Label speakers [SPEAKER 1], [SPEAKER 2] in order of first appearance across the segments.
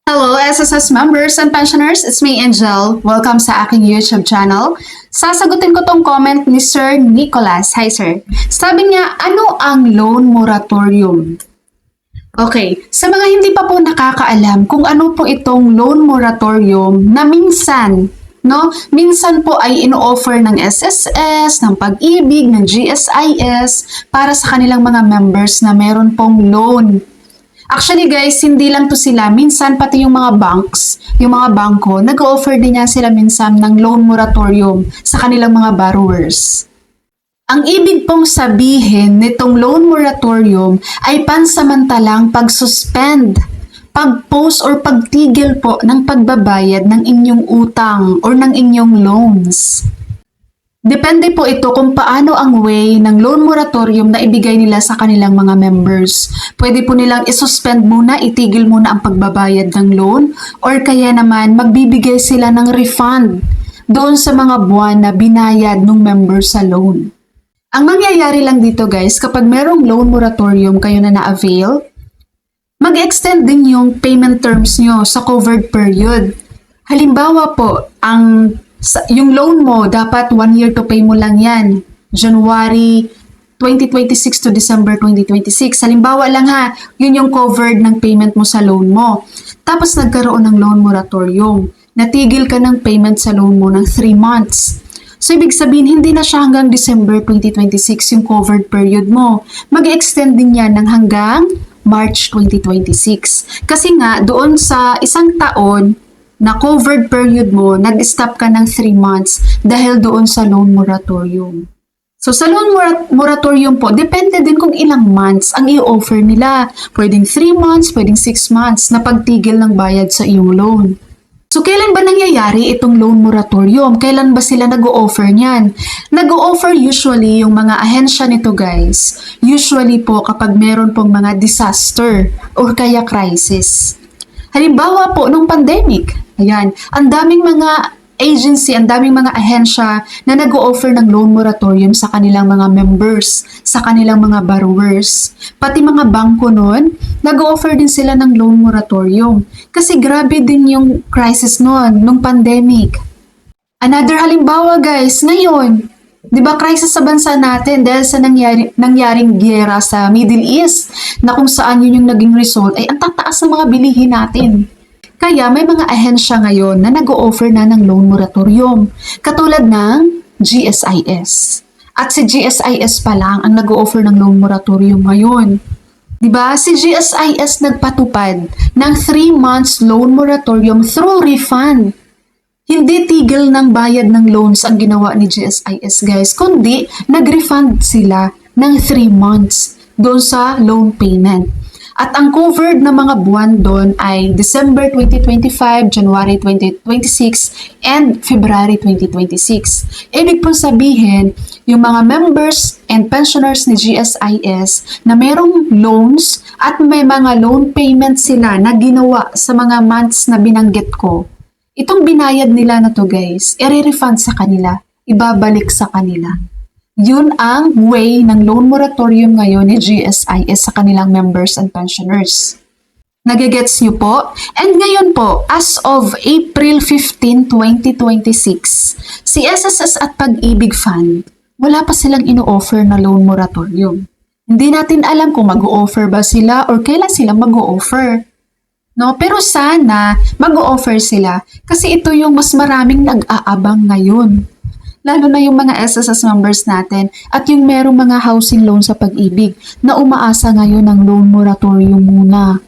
[SPEAKER 1] Hello, SSS members and pensioners. It's me, Angel. Welcome sa aking YouTube channel. Sasagutin ko tong comment ni Sir Nicholas. Hi, Sir. Sabi niya, ano ang loan moratorium? Okay, sa mga hindi pa po nakakaalam kung ano po itong loan moratorium na minsan, no? Minsan po ay ino-offer ng SSS, ng Pag-ibig, ng GSIS para sa kanilang mga members na meron pong loan. Actually guys, hindi lang to sila. Minsan pati yung mga banks, yung mga bangko, nag-offer din niya sila minsan ng loan moratorium sa kanilang mga borrowers. Ang ibig pong sabihin nitong loan moratorium ay pansamantalang pag-suspend, pag-pause or pagtigil po ng pagbabayad ng inyong utang or ng inyong loans. Depende po ito kung paano ang way ng loan moratorium na ibigay nila sa kanilang mga members. Pwede po nilang isuspend muna, itigil muna ang pagbabayad ng loan, or kaya naman magbibigay sila ng refund doon sa mga buwan na binayad ng members sa loan. Ang mangyayari lang dito guys, kapag merong loan moratorium kayo na na-avail, mag-extend din yung payment terms nyo sa covered period. Halimbawa po, yung loan mo, dapat 1 year to pay mo lang yan. January 2026 to December 2026. Halimbawa lang ha, yun yung covered ng payment mo sa loan mo. Tapos nagkaroon ng loan moratorium. Natigil ka ng payment sa loan mo ng 3 months. So, ibig sabihin, hindi na siya hanggang December 2026 yung covered period mo. Mag-extend din yan ng hanggang March 2026. Kasi nga, doon sa isang taon, na covered period mo, nag-stop ka ng 3 months dahil doon sa loan moratorium. So sa loan moratorium po, depende din kung ilang months ang i-offer nila. Pwedeng 3 months, pwedeng 6 months na pagtigil ng bayad sa iyong loan. So kailan ba nangyayari itong loan moratorium? Kailan ba sila nag-o-offer niyan? Nag-o-offer usually yung mga ahensya nito guys. Usually po kapag meron pong mga disaster or kaya crisis. Halimbawa po nung pandemic, ayan, ang daming mga agency, ang daming mga ahensya na nag-o-offer ng loan moratorium sa kanilang mga members, sa kanilang mga borrowers. Pati mga bangko nun, nag-o-offer din sila ng loan moratorium. Kasi grabe din yung crisis nun, nung pandemic. Another halimbawa guys, ngayon, di ba crisis sa bansa natin dahil sa nangyaring giyera sa Middle East na kung saan yun yung naging result ay ang tataas ng mga bilihin natin. Kaya may mga ahensya ngayon na nag-o-offer na ng loan moratorium katulad ng GSIS. At si GSIS pa lang ang nag-o-offer ng loan moratorium ngayon. Diba? Si GSIS nagpatupad ng 3 months loan moratorium through refund. Hindi tigil ng bayad ng loans ang ginawa ni GSIS guys, kundi nag-refund sila ng 3 months doon sa loan payment. At ang covered na mga buwan doon ay December 2025, January 2026, and February 2026. Ibig po sabihin, yung mga members and pensioners ni GSIS na merong loans at may mga loan payments sila na ginawa sa mga months na binanggit ko, itong binayad nila na to guys, i-refund sa kanila, ibabalik sa kanila. Yun ang way ng loan moratorium ngayon ni GSIS sa kanilang members and pensioners. Nagigets niyo po? And ngayon po, as of April 15, 2026, si SSS at Pag-ibig Fund, wala pa silang ino-offer na loan moratorium. Hindi natin alam kung mag-o-offer ba sila or kailan sila mag-o-offer. No, pero sana mag-o-offer sila kasi ito yung mas maraming nag-aabang ngayon. Lalo na yung mga SSS members natin at yung merong mga housing loan sa Pag-ibig na umaasa ngayon ng loan moratorium muna.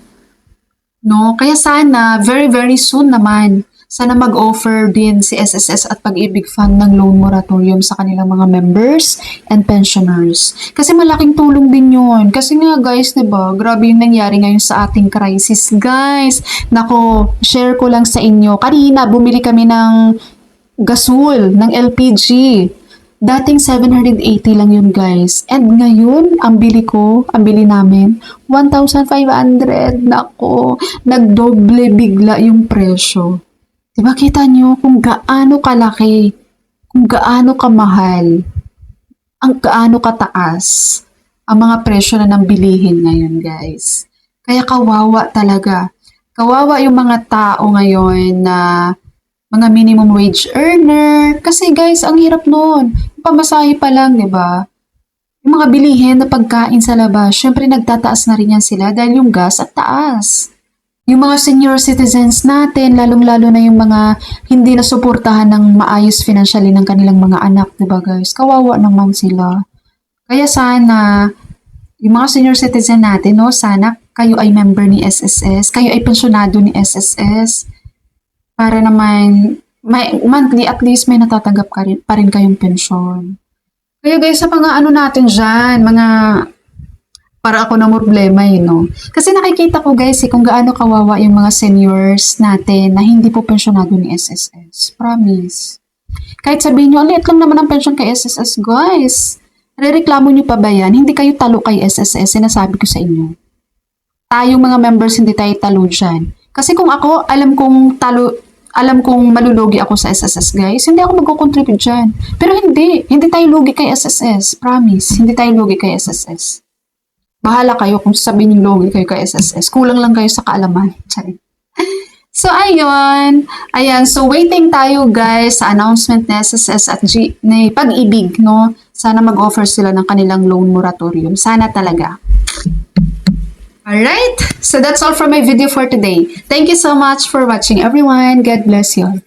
[SPEAKER 1] No, kaya sana very very soon naman sana mag-offer din si SSS at Pag-ibig Fund ng loan moratorium sa kanilang mga members and pensioners. Kasi malaking tulong din yun. Kasi nga guys, diba, grabe yung nangyari ngayon sa ating crisis guys. Nako, share ko lang sa inyo. Kanina, bumili kami ng gasol, ng LPG. Dating 780 lang yun guys. And ngayon, ang bili namin, 1,500. Nako, nagdoble bigla yung presyo. Diba kita nyo kung gaano kalaki, kung gaano kamahal, ang gaano kataas ang mga presyo na ng bilihin ngayon guys. Kaya kawawa talaga Kawawa yung mga tao ngayon na mga minimum wage earner. Kasi guys, ang hirap nun. Yung pamasahe pa lang, di ba? Yung mga bilihin na pagkain sa labas, syempre nagtataas na rin yan sila dahil yung gas at taas. Yung mga senior citizens natin, lalong-lalo na yung mga hindi na suportahan ng maayos financially ng kanilang mga anak, di ba guys? Kawawa naman sila. Kaya sana, yung mga senior citizen natin, no, sana kayo ay member ni SSS, kayo ay pensyonado ni SSS, para naman, may, monthly at least may natatanggap pa rin kayong pensyon. Kaya guys, sa mga ano natin dyan, mga para ako na problema no. Kasi nakikita ko guys kung gaano kawawa yung mga seniors natin na hindi po pensyonado ni SSS. Promise. Kahit sabihin nyo, liit lang naman ang pensyon kay SSS guys. Rereklamo nyo pa ba yan? Hindi kayo talo kay SSS, sinasabi ko sa inyo. Tayong mga members hindi tayo talo dyan. Kasi kung ako, alam kong malulugi ako sa SSS guys, hindi ako mag-contribute dyan. Pero hindi tayo lugi kay SSS. Promise, hindi tayo lugi kay SSS. Bahala kayo kung sabihin yung logi kayo kay SSS. Kulang lang kayo sa kaalaman. So, ayun. Ayan. So, waiting tayo guys sa announcement ni SSS at ni Pag-ibig, no? Sana mag-offer sila ng kanilang loan moratorium. Sana talaga. Alright. So, that's all for my video for today. Thank you so much for watching everyone. God bless you.